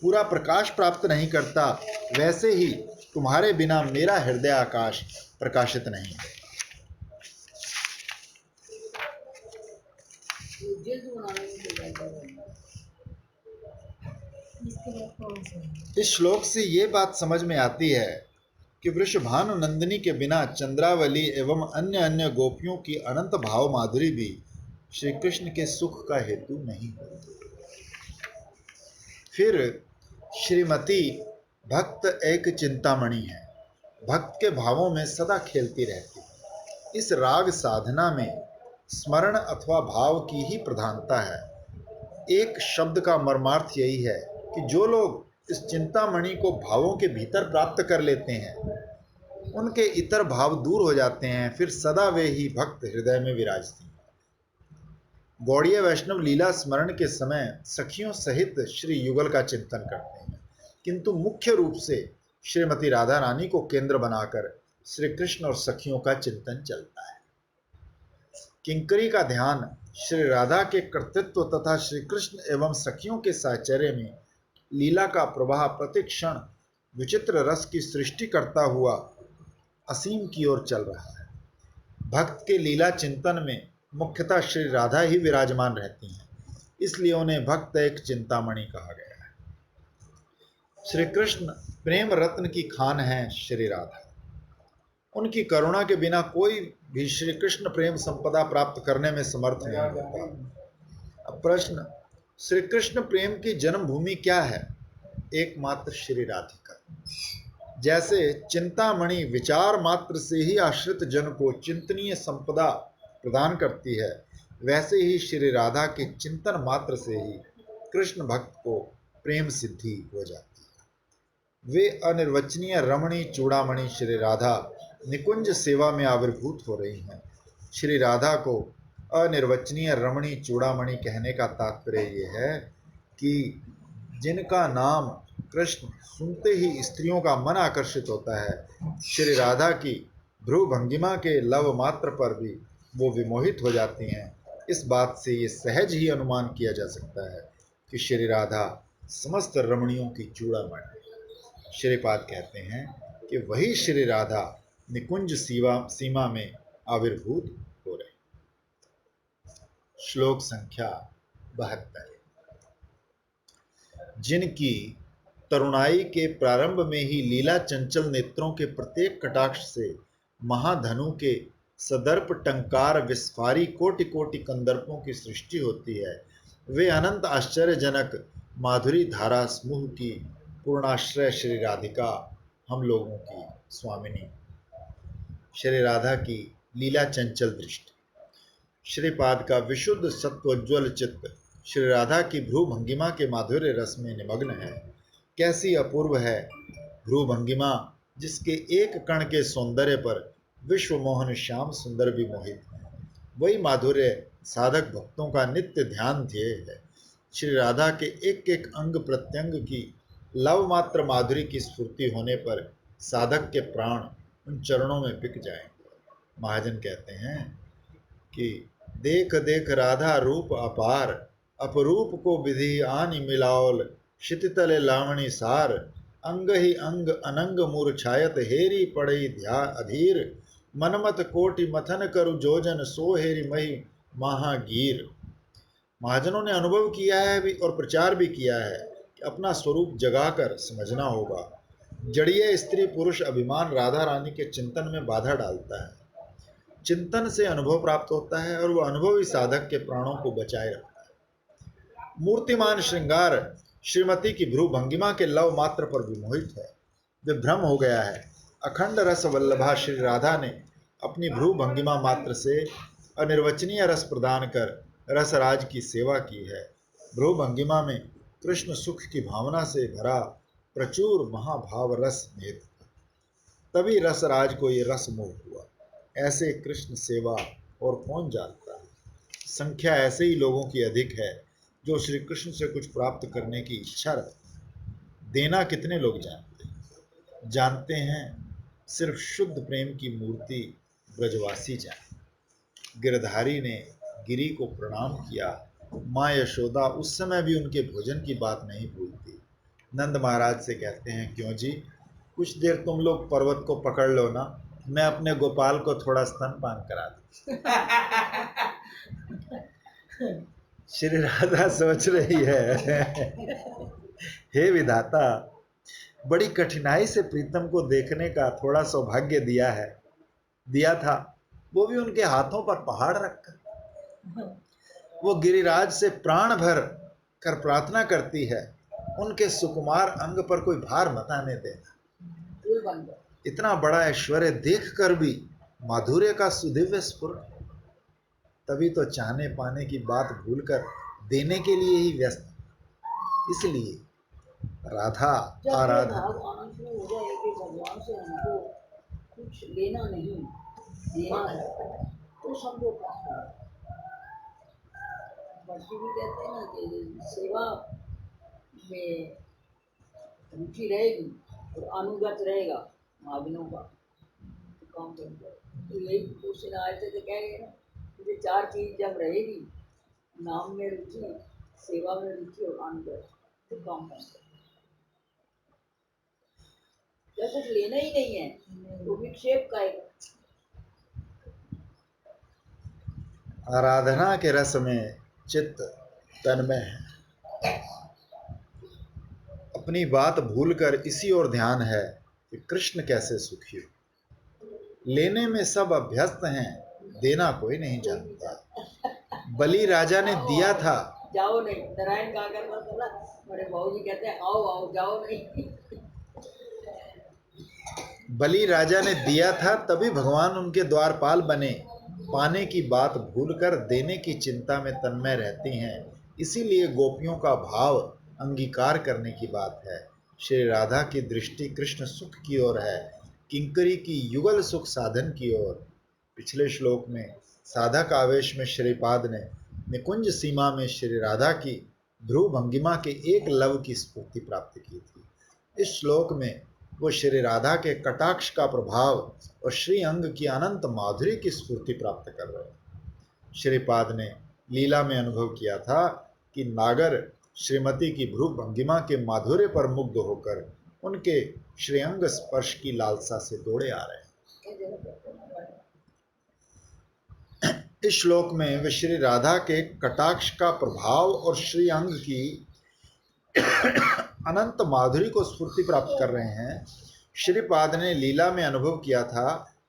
पूरा प्रकाश प्राप्त नहीं करता, वैसे ही तुम्हारे बिना मेरा हृदय आकाश प्रकाशित नहीं है। इस श्लोक से ये बात समझ में आती है कि वृषभानु नंदिनी के बिना चंद्रावली एवं अन्य अन्य गोपियों की अनंत भाव माधुरी भी श्री कृष्ण के सुख का हेतु नहीं होती। फिर श्रीमती भक्त एक चिंतामणि है, भक्त के भावों में सदा खेलती रहती है। इस राग साधना में स्मरण अथवा भाव की ही प्रधानता है। एक शब्द का मर्मार्थ यही है कि जो लोग इस चिंतामणि को भावों के भीतर प्राप्त कर लेते हैं, उनके इतर भाव दूर हो जाते हैं, फिर सदा वे ही भक्त हृदय में विराजती हैं। गौड़ीय वैष्णव लीला स्मरण के समय सखियों सहित श्री युगल का चिंतन करते हैं, किंतु मुख्य रूप से श्रीमती राधा रानी को केंद्र बनाकर श्री कृष्ण और सखियों का चिंतन चलता है। किंकरी का ध्यान श्री राधा के कर्तृत्व तथा श्री कृष्ण एवं सखियों के साहचर्य में लीला का प्रवाह प्रतिक्षण विचित्र रस की सृष्टि करता हुआ असीम की ओर चल रहा है। भक्त के लीला चिंतन में मुख्यतः श्री राधा ही विराजमान रहती हैं, इसलिए उन्हें भक्त एक चिंतामणि कहा गया है। श्री कृष्ण प्रेम रत्न की खान है श्री राधा। उनकी करुणा के बिना कोई भी श्री कृष्ण प्रेम संपदा प्राप्त करने में समर्थ नहीं होता। अब प्रश्न, श्री कृष्ण प्रेम की जन्मभूमि क्या है? एकमात्र श्री राधिका। जैसे चिंतामणि विचार मात्र से ही आश्रित जन को चिंतनीय संपदा प्रदान करती है, वैसे ही श्री राधा के चिंतन मात्र से ही कृष्ण भक्त को प्रेम सिद्धि हो जाती है। वे अनिर्वचनीय रमणी चूड़ामणि श्री राधा निकुंज सेवा में आविर्भूत हो रही हैं। श्री राधा को अनिर्वचनीय रमणी चूड़ामणि कहने का तात्पर्य ये है कि जिनका नाम कृष्ण सुनते ही स्त्रियों का मन आकर्षित होता है, श्री राधा की भ्रू भंगिमा के लव मात्र पर भी वो विमोहित हो जाती हैं। इस बात से ये सहज ही अनुमान किया जा सकता है कि श्री राधा समस्त रमणियों की चूड़ामणि। श्रीपाद कहते हैं कि वही श्री राधा निकुंज सीमा में आविर्भूत हो रहे। श्लोक संख्या 72। जिनकी तरुणाई के प्रारंभ में ही लीला चंचल नेत्रों के प्रत्येक कटाक्ष से महाधनु के सदर्प टंकार विस्फारी कोटि कोटि कंदर्पों की सृष्टि होती है, वे अनंत आश्चर्यजनक माधुरी धारा समूह की पूर्णाश्रय श्री राधिका, हम लोगों की स्वामिनी। श्री राधा की लीला चंचल दृष्टि। श्रीपाद का विशुद्ध सत्वोज्वल चित्त श्री राधा की भ्रू भंगिमा के माधुर्य रस में निमग्न है। कैसी अपूर्व है भ्रू भंगिमा, जिसके एक कण के सौंदर्य पर विश्व मोहन श्याम सुंदर भी मोहित है। वही माधुर्य साधक भक्तों का नित्य ध्यान ध्येय है। श्री राधा के एक एक अंग प्रत्यंग की लव मात्र माधुरी की स्फूर्ति होने पर साधक के प्राण उन चरणों में बिक जाएंगे। महाजन कहते हैं कि देख देख राधा रूप अपार, अपरूप को विधि आनि मिलाओल, क्षितितले लावणी सार, अंग ही अंग अनंग मूर्छायत, हेरी पड़ई ध्या अधीर, मनमत कोटि मथन करु जोजन, सो हेरी मही महागीर। महाजनों ने अनुभव किया है भी और प्रचार भी किया है कि अपना स्वरूप जगाकर समझना होगा। जड़ीय स्त्री पुरुष अभिमान राधा रानी के चिंतन में बाधा डालता है। चिंतन से अनुभव प्राप्त होता है और वह अनुभव ही साधक के प्राणों को बचाए रखता है। मूर्तिमान श्रृंगार श्रीमती की भ्रू भंगिमा के लव मात्र पर विमोहित है, विभ्रम हो गया है। अखंड रस वल्लभा श्री राधा ने अपनी भ्रू भंगिमा मात्र से अनिर्वचनीय रस प्रदान कर रसराज की सेवा की है। भ्रू भंगिमा में कृष्ण सुख की भावना से भरा प्रचुर महाभाव रस निहित, तभी रसराज को ये रस मोह हुआ। ऐसे कृष्ण सेवा और कौन जानता है। संख्या ऐसे ही लोगों की अधिक है जो श्री कृष्ण से कुछ प्राप्त करने की इच्छा रखते हैं। देना कितने लोग जानते हैं सिर्फ शुद्ध प्रेम की मूर्ति ब्रजवासी जाने। गिरधारी ने गिरी को प्रणाम किया। माँ यशोदा उस समय भी उनके भोजन की बात नहीं भूलती। नंद महाराज से कहते हैं, क्यों जी, कुछ देर तुम लोग पर्वत को पकड़ लो ना, मैं अपने गोपाल को थोड़ा स्तनपान करा दूं। श्री राधा सोच रही है, हे विधाता, बड़ी कठिनाई से प्रीतम को देखने का थोड़ा सौभाग्य दिया था, वो भी उनके हाथों पर पहाड़ रखकर। वो गिरिराज से प्राण भर कर प्रार्थना करती है, उनके सुकुमार अंग पर कोई भार मत आने देना। इतना बड़ा ऐश्वर्य देखकर भी माधुर्य का सुदिव्य स्फुरण, तभी तो चाहने पाने की बात भूलकर देने के लिए ही व्यस्त। इसलिए राधा आराधना आना शुरू हो जाए कि भगवान से हमको कुछ लेना नहीं देना है, तो समझो वर्षी भी कहते हैं ना कि सेवा में रुचि रहेगी और अनुगत रहेगा महाजनों का, तो काम करेंगे। तो यही क्वेश्चन आए थे, तो कह गए ना, मुझे चार चीज जब रहेगी, नाम में रुचि, सेवा में रुचि और अनुगत, तो काम करेंगे। जब कुछ लेना ही नहीं है तो विक्षेप का एक आराधना के रस में चित्त तन्मय है। अपनी बात भूलकर इसी ओर ध्यान है कि कृष्ण कैसे सुखी हो। लेने में सब अभ्यस्त हैं, देना कोई नहीं जानता। बलि राजा ने दिया था, जाओ नहीं, नारायण कहा करता था ना, बड़े भाऊ जी कहते हैं आओ आओ, जाओ नहीं। बलि राजा ने दिया था तभी भगवान उनके द्वारपाल बने। पाने की बात भूलकर देने की चिंता में तन्मय रहती हैं, इसीलिए गोपियों का भाव अंगीकार करने की बात है। श्री राधा की दृष्टि कृष्ण सुख की ओर है, किंकरी की युगल सुख साधन की ओर। पिछले श्लोक में साधक आवेश में श्रीपाद ने निकुंज सीमा में श्री राधा की ध्रुव भंगिमा के एक लव की स्फूर्ति प्राप्त की थी। इस श्लोक में वो श्री राधा के कटाक्ष का प्रभाव और श्री अंग की अनंत माधुरी की स्फूर्ति प्राप्त कर रहे हैं। श्रीपाद ने लीला में अनुभव किया था कि नागर श्रीमती की भ्रू भंगिमा के माधुर्य पर मुग्ध होकर उनके श्रीअंग स्पर्श की लालसा से दौड़े आ रहे हैं। इस श्लोक में वे श्री राधा के कटाक्ष का प्रभाव और श्री अंग की अनंत माधुरी को स्फूर्ति प्राप्त कर रहे हैं। श्रीपाद ने लीला में अनुभव किया था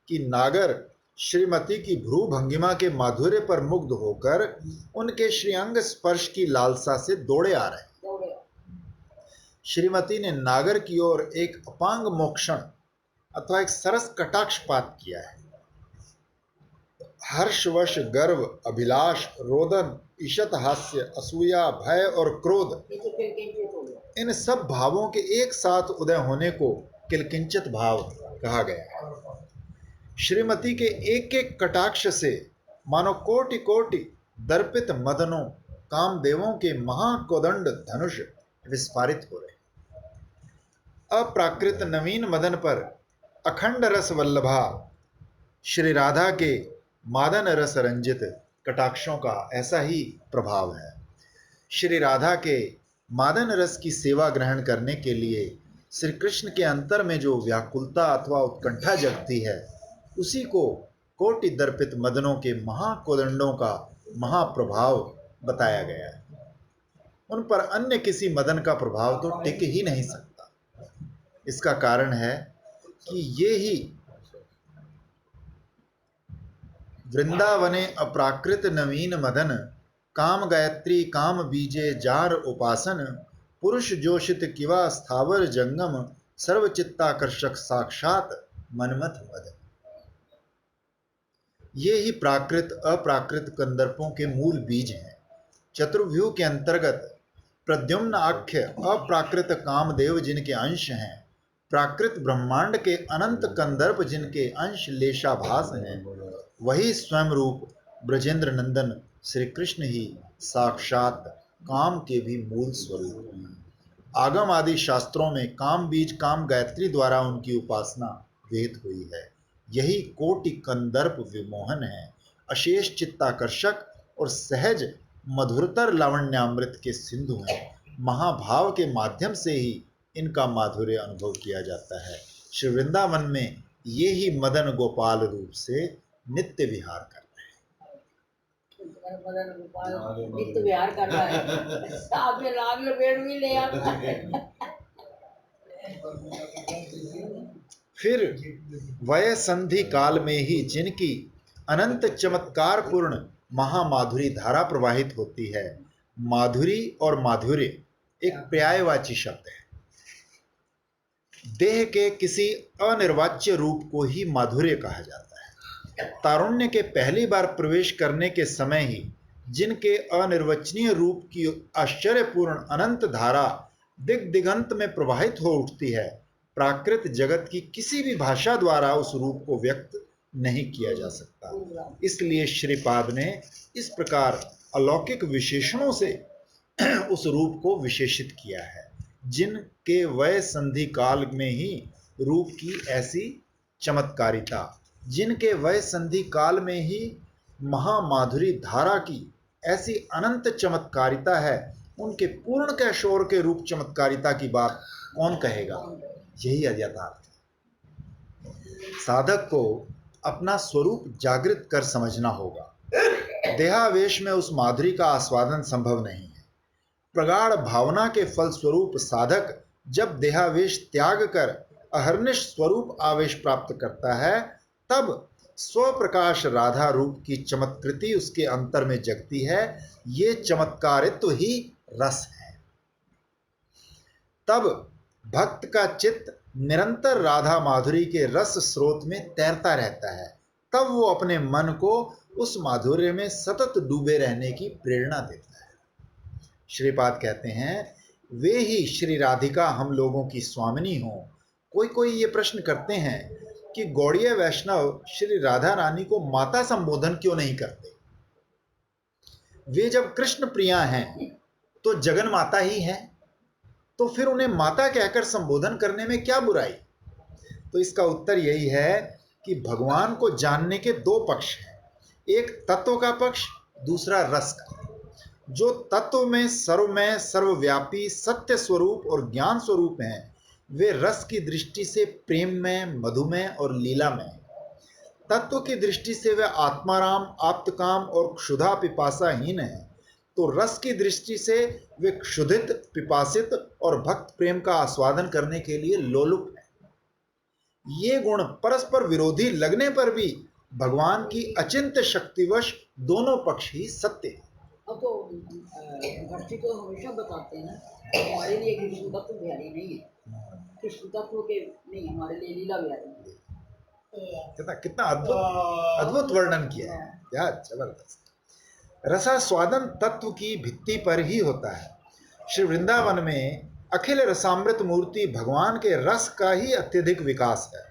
कि नागर श्रीमती की भ्रू भंगिमा के माधुर्य पर मुग्ध होकर उनके श्रीअंग स्पर्श की लालसा से दौड़े आ रहे हैं। श्रीमती ने नागर की ओर एक अपांग मोक्षण अथवा एक सरस कटाक्षपात किया है। हर्षवश, गर्व, अभिलाष, रोदन, ईशत हास्य, असूया, भय और क्रोध, इन सब भावों के एक साथ उदय होने को किलकिंचित भाव कहा गया है। श्रीमती के एक एक कटाक्ष से मानो कोटि कोटि दर्पित मदनों कामदेवों के महाकोदंड धनुष विस्फारित हो रहे। अप्राकृत नवीन मदन पर अखंड रस वल्लभा श्री राधा के मादन रस रंजित कटाक्षों का ऐसा ही प्रभाव है। श्री राधा के मादन रस की सेवा ग्रहण करने के लिए श्री कृष्ण के अंतर में जो व्याकुलता अथवा उत्कंठा जगती है, उसी को कोटि दर्पित मदनों के महाकोदंडों का महाप्रभाव बताया गया है। उन पर अन्य किसी मदन का प्रभाव तो टिक ही नहीं सकता। इसका कारण है कि ये ही वृंदावने अप्राकृत नवीन मदन, काम गायत्री काम बीजे जार उपासन, पुरुष जोशित किवा स्थावर जंगम, सर्वचित्ताकर्षक साक्षात मनमथ मदन। ये ही प्राकृत अप्राकृत कंदर्पों के मूल बीज हैं। चतुर्व्यूह के अंतर्गत प्रद्युम्न आख्य अप्राकृत कामदेव जिनके अंश हैं, प्राकृत ब्रह्मांड के अनंत कंदर्प जिनके अंश लेशाभास हैं, वही स्वयं रूप ब्रजेंद्र नंदन श्री कृष्ण ही साक्षात काम के भी मूल स्वरूप हैं। आगम आदि शास्त्रों में काम बीज काम गायत्री द्वारा उनकी उपासना विहित हुई है। यही कोटि कंदर्प विमोहन है, अशेष चित्ताकर्षक और सहज मधुरतर लावण्यामृत के सिंधु हैं। महाभाव के माध्यम से ही इनका माधुर्य अनुभव किया जाता है। श्री वृंदावन में ये ही मदन गोपाल रूप से नित्य विहार कर रहे हैं। मदन गोपाल नित्य विहार कर रहा है, साथ में लाग लपेट भी ले आता है। फिर वय संधि काल में ही जिनकी अनंत चमत्कार पूर्ण महामाधुरी धारा प्रवाहित होती है। माधुरी और माधुर्य एक पर्यायवाची शब्द है। देह के किसी अनिर्वाच्य रूप को ही माधुर्य कहा जाता है। तारुण्य के पहली बार प्रवेश करने के समय ही जिनके अनिर्वचनीय रूप की आश्चर्यपूर्ण अनंत धारा दिग दिगंत में प्रवाहित हो उठती है, प्राकृत जगत की किसी भी भाषा द्वारा उस रूप को व्यक्त नहीं किया जा सकता। इसलिए श्रीपाद ने इस प्रकार अलौकिक विशेषणों से उस रूप को विशेषित किया है, जिनके वय संधि काल में ही रूप की ऐसी चमत्कारिता, जिनके वय संधि काल में ही महामाधुरी धारा की ऐसी अनंत चमत्कारिता है, उनके पूर्ण कैशोर के रूप चमत्कारिता की बात कौन कहेगा। यही यथार्थ है। साधक को अपना स्वरूप जागृत कर समझना होगा। देहावेश में उस माधुरी का आस्वादन संभव नहीं है। प्रगाढ़ भावना के फलस्वरूप साधक जब देहावेश त्याग कर अहर्निश स्वरूप आवेश प्राप्त करता है, तब स्वप्रकाश राधा रूप की चमत्कृति उसके अंतर में जगती है। ये चमत्कारित्व ही रस है। तब भक्त का चित्त निरंतर राधा माधुरी के रस स्रोत में तैरता रहता है। तब वो अपने मन को उस माधुर्य में सतत डूबे रहने की प्रेरणा देता है। श्रीपाद कहते हैं, वे ही श्री राधिका हम लोगों की स्वामिनी हो। कोई ये प्रश्न करते हैं कि गौड़ीय वैष्णव श्री राधा रानी को माता संबोधन क्यों नहीं करते। वे जब कृष्ण प्रिया हैं तो जगन माता ही हैं, तो फिर उन्हें माता कहकर संबोधन करने में क्या बुराई। तो इसका उत्तर यही है कि भगवान को जानने के दो पक्ष हैं, एक तत्व का पक्ष, दूसरा रस का। जो तत्व में सर्वव्यापी सत्य स्वरूप और ज्ञान स्वरूप हैं, वे रस की दृष्टि से प्रेम में, मधुमेह और लीला में। तत्व की दृष्टि से वे आत्माराम, आप्तकाम और क्षुधा पिपासाहीन हैं, तो रस की दृष्टि से वे क्षुधित, पिपासित और भक्त प्रेम का आस्वादन करने के लिए लोलुप हैं। ये गुण परस्पर विरोधी लगने पर भी भगवान की अचिंत्य शक्तिवश दोनों पक्ष ही सत्य है। अब तो भक्ति तो हमेशा बताते हैं हमारे लिए कृष्ण तत्व प्यारी नहीं है, कृष्ण तत्व के नहीं, हमारे लिए लीला प्यारी है। कितना अद्भुत वर्णन किया है, क्या जबरदस्त। रसास्वादन तत्व की भित्ति पर ही होता है। श्री वृंदावन में अखिल रसामृत मूर्ति भगवान के रस का ही अत्यधिक विकास है।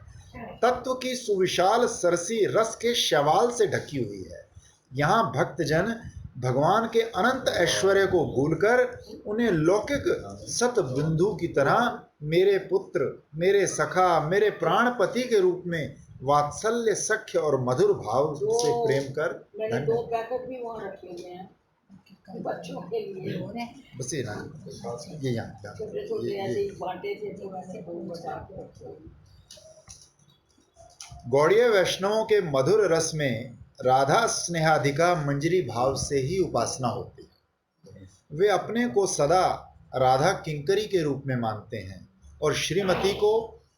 तत्व की सुविशाल सरसी रस के शैवाल से ढकी हुई है। यहाँ भक्तजन भगवान के अनंत ऐश्वर्य को भूलकर उन्हें लौकिक सत बिंदु की तरह मेरे पुत्र, मेरे सखा, मेरे प्राणपति के रूप में वात्सल्य, सख्य और मधुर भाव से प्रेम कर मैंने धन्य। 2 पैकेट भी वहाँ रखे हुए हैं बच्चों के लिए, बस ये ना, ये यहाँ छोटे छोटे ऐसे ही बांटे थे तो मैंने 2 बचा के रखे हुए। गौड़ीय वैष्णवों के मधुर रस में राधा स्नेहाधिका मंजरी भाव से ही उपासना होती है। वे अपने को सदा राधा किंकरी के रूप में मानते हैं और श्रीमती को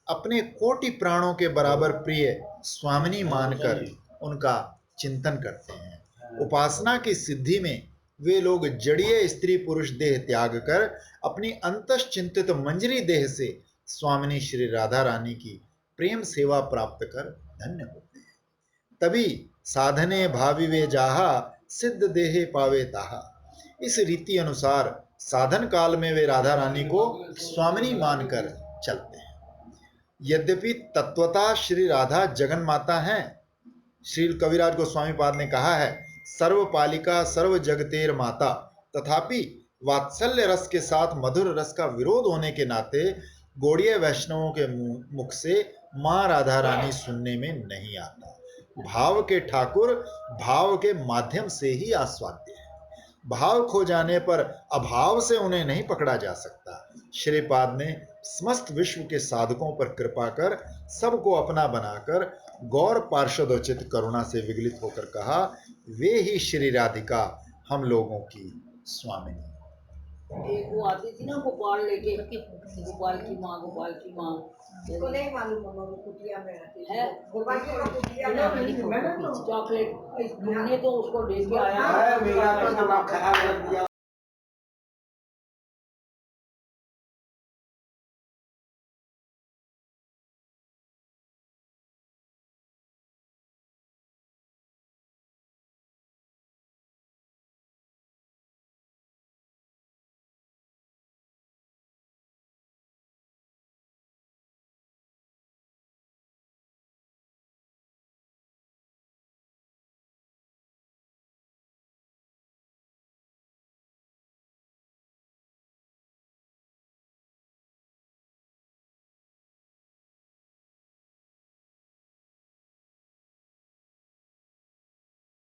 अपने कोटि प्राणों के बराबर प्रिय स्वामिनी मानकर उनका चिंतन करते हैं। उपासना की सिद्धि में वे लोग जड़ीय स्त्री पुरुष देह त्याग कर अपनी अंतश्चिंतित मंजरी देह से स्वामिनी श्री राधा रानी की प्रेम सेवा प्राप्त कर धन्य होते हैं। तभी साधने भावी वे जाहा, सिद्ध देहे पावे ताहा। इस रीति अनुसार साधन काल में वे राधा रानी को स्वामिनी मानकर चलते हैं। यद्यपि तत्वतः श्री राधा जगन माता हैं, श्री कविराज गोस्वामी पाद ने कहा है सर्वपालिका सर्व जगतेर माता, तथापि वात्सल्य रस के साथ मधुर रस का विरोध होने के नाते गौड़ीय वैष्णवों के मुख से मां राधा रानी सुनने में नहीं आता। भाव के ठाकुर भाव के माध्यम से ही आस्वाद्य है। भाव खो जाने पर अभाव से उन्हें नहीं पकड़ा जा सकता। श्रीपाद ने समस्त विश्व के साधकों पर कृपा कर सबको अपना बनाकर गौर पार्षदोचित करुणा से विगलित होकर कहा, वे ही श्री राधिका हम लोगों की स्वामिनी। एक वो आती थी ना गोपाल लेके, गोपाल की माँ इसको नहीं मालूम मामा, वो कुटिया में रहती है, गोपाल की माँ कुटिया में रहती है। चॉकलेट तुमने तो उसको लेके आया मेरा पैसा खराब कर दिया।